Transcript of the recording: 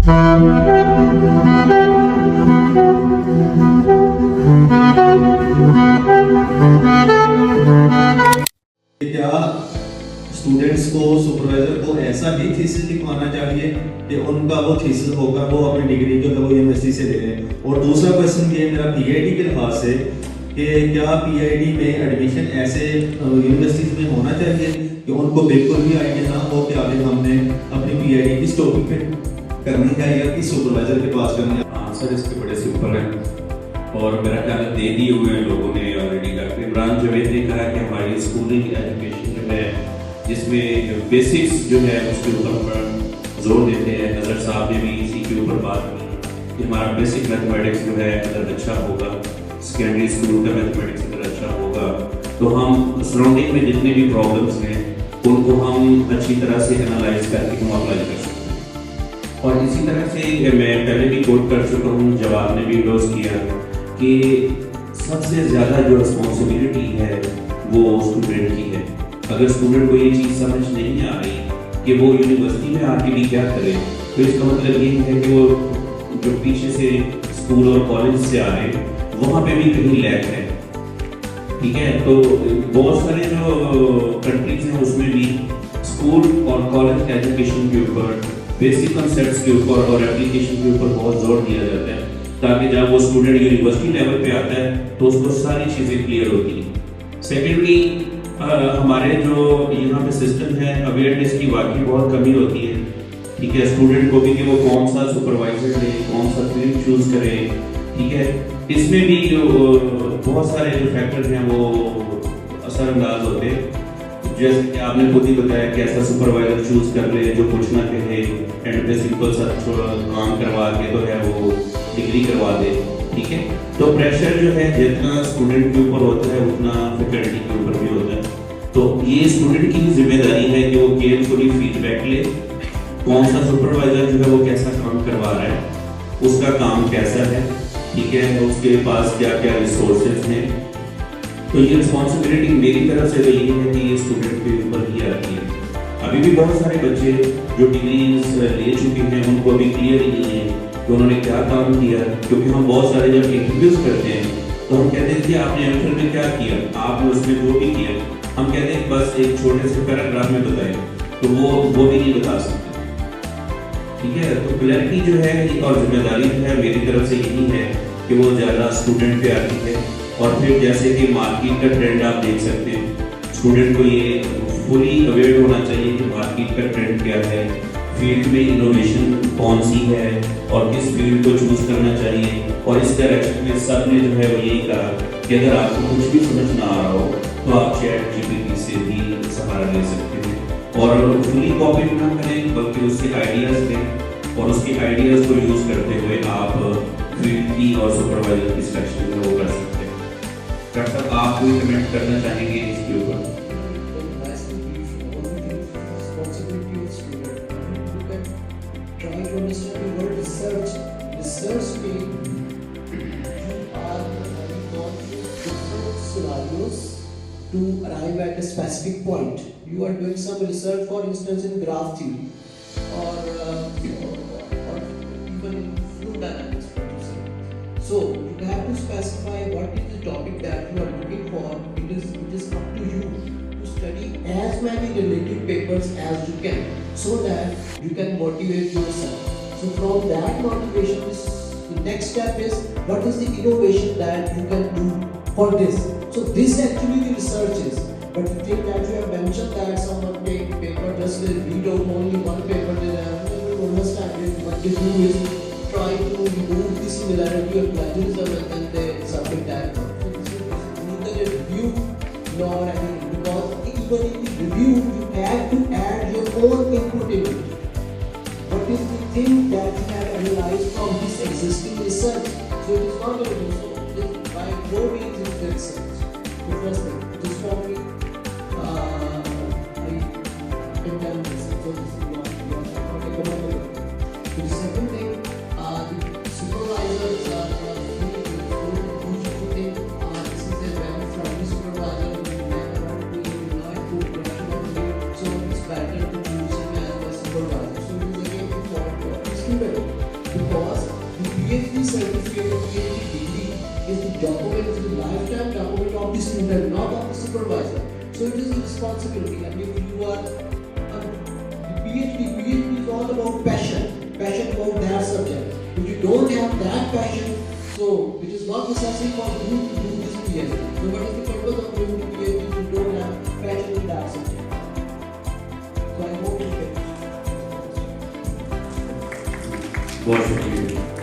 क्या स्टूडेंट्स को सुपरवाइजर को ऐसा ही थीसिस लिखवाना चाहिए कि उनका वो थीसिस होगा वो अपनी डिग्री जो है वो यूनिवर्सिटी से ले लें। और दूसरा क्वेश्चन ये मेरा पीआईडी के लिहाज से कि क्या पीआईडी में एडमिशन ऐसे यूनिवर्सिटीज में होना चाहिए कि उनको बिल्कुल भी आइडिया ना हो कि आगे हमने अपनी पीआईडी किस टॉपिक पे करनी है या किस सुपरवाइजर के पास करनी है। आंसर इसके बड़े सिंपल है और मेरा ख्याल दे दिए हुए हैं लोगों ने ऑलरेडी। डॉक्टर इमरान जावेद ने कहा कि हमारी स्कूलिंग एजुकेशन जो है जिसमें बेसिक्स जो है उसके ऊपर जोर देते हैं। नजर साहब ने भी इसी के ऊपर बात की कि हमारा बेसिक मैथमेटिक्स जो है अगर अच्छा होगा, सेकेंडरी स्कूल का मैथमेटिक्स अगर अच्छा होगा तो हम सराउंडिंग में जितने भी प्रॉब्लम्स हैं उनको हम अच्छी तरह से एनालाइज करके हम अप्लाई कर सकते हैं। और इसी तरह से मैं पहले भी कोट कर चुका हूँ, जवाब ने भी इंडोर्स किया कि सबसे ज़्यादा जो रिस्पॉन्सिबिलिटी है वो स्टूडेंट की है। अगर स्टूडेंट को ये चीज़ समझ नहीं आ रही कि वो यूनिवर्सिटी में आके भी क्या करे, तो इसका मतलब ये है कि वो जो पीछे से स्कूल और कॉलेज से आ रहे हैं वहाँ पे भी कहीं लैक है। ठीक है, तो बहुत सारे जो कंट्रीज हैं उसमें भी स्कूल और कॉलेज एजुकेशन के ऊपर, बेसिक कॉन्सेप्ट्स के ऊपर और एप्लीकेशन के ऊपर बहुत जोर दिया जाता है ताकि जब वो स्टूडेंट यूनिवर्सिटी लेवल पे आता है तो उसको सारी चीज़ें क्लियर होती हैं। सेकेंडली हमारे जो यहाँ पे सिस्टम है अवेयरनेस की वाकई बहुत कमी होती है। ठीक है, स्टूडेंट को भी कि वो कौन सा सुपरवाइजर ले, कौन सा फील्ड चूज करे। ठीक है, इसमें भी जो बहुत सारे जो फैक्टर्स हैं वो असरअंदाज होते हैं। जैसे कि आपने खुद ही बताया कि ऐसा सुपरवाइजर चूज कर ले जो कुछ ना कहे एंड पे सिंपल सा काम करवा के तो है वो डिग्री करवा दे। ठीक है, तो प्रेशर जो है जितना स्टूडेंट के ऊपर होता है उतना फैकल्टी के ऊपर भी होता है। तो ये स्टूडेंट की जिम्मेदारी है कि वो केयरफुली फीडबैक ले, कौन सा सुपरवाइजर जो है वो कैसा काम करवा रहा है, उसका काम कैसा है। ठीक है, तो उसके पास क्या क्या रिसोर्सेज हैं। तो ये रिस्पॉन्सिबिलिटी मेरी तरफ से तो ये है कि ये स्टूडेंट के ऊपर ही आती है। अभी भी बहुत सारे बच्चे जो डिग्रीज ले चुके हैं उनको अभी क्लियर ही नहीं है कि उन्होंने क्या काम किया, क्योंकि हम बहुत सारे जब इंटरव्यूज करते हैं तो हम कहते हैं कि आपने एमफिल में क्या किया, आपने उसमें जो भी किया, हम कहते हैं बस एक छोटे से पैराग्राफ में बताएं, तो वो भी नहीं बता सकते। ठीक है, तो क्लैरिटी जो है और जिम्मेदारी जो है मेरी तरफ से यही है कि वो ज़्यादा स्टूडेंट पे आती है। और फिर जैसे कि मार्केट का ट्रेंड आप देख सकते हैं, स्टूडेंट को ये फुली अवेयर होना चाहिए कि मार्केट का ट्रेंड क्या है, फील्ड में इनोवेशन कौन सी है और किस फील्ड को चूज करना चाहिए। और इस डायरेक्शन में सब ने जो है वो यही कहा कि अगर आपको कुछ भी समझ ना आ रहा हो तो आप चैट जीपीटी से भी सहारा ले सकते हैं और फुली कॉपी ना करें बल्कि उसके आइडियाज़ लें और उसके आइडियाज़ को यूज़ करते हुए आप फील्ड की और सुपरवाइजर की सिलेक्शन वो कर सकते हैं। डॉक्टर साहब, आप कोई कमेंट करना चाहेंगे इसके ऊपर? Research means you are going through different scenarios to arrive at a specific point. You are doing some research, for instance, in graph theory or even in fluid dynamics. So you have to specify what is the topic that you are looking for. It is up to you to study as many related papers as you can, so that you can motivate yourself. So from that motivation, the next step is what is the innovation that you can do for this. So this actually the research is. But the thing that you have mentioned that someone take paper, just read out only one paper, they have to understand it. What they do is try to remove the similarity of plagiarism and then they submit that. So this is neither a review nor anything, because even in the review you have to add your own input in it. What is the thing that you have analyzed from this existing research? So it is not a review. So by no means is the research. The first thing, just for me, I intend this. So this is not economical. The second thing, the supervisors usually think this is a very friendly supervisor who will not put pressure on me. So it's better to use him as a supervisor. So it is again for student. document is a lifetime document of the student, not of the supervisor. So it is a responsibility. And if you are PhD is all about passion about that subject. If you don't have that passion, so it is not necessary for you to do this PhD. So what is the purpose of doing the PhD if you don't have passion in that subject? So I hope you get it. बहुत शुक्रिया।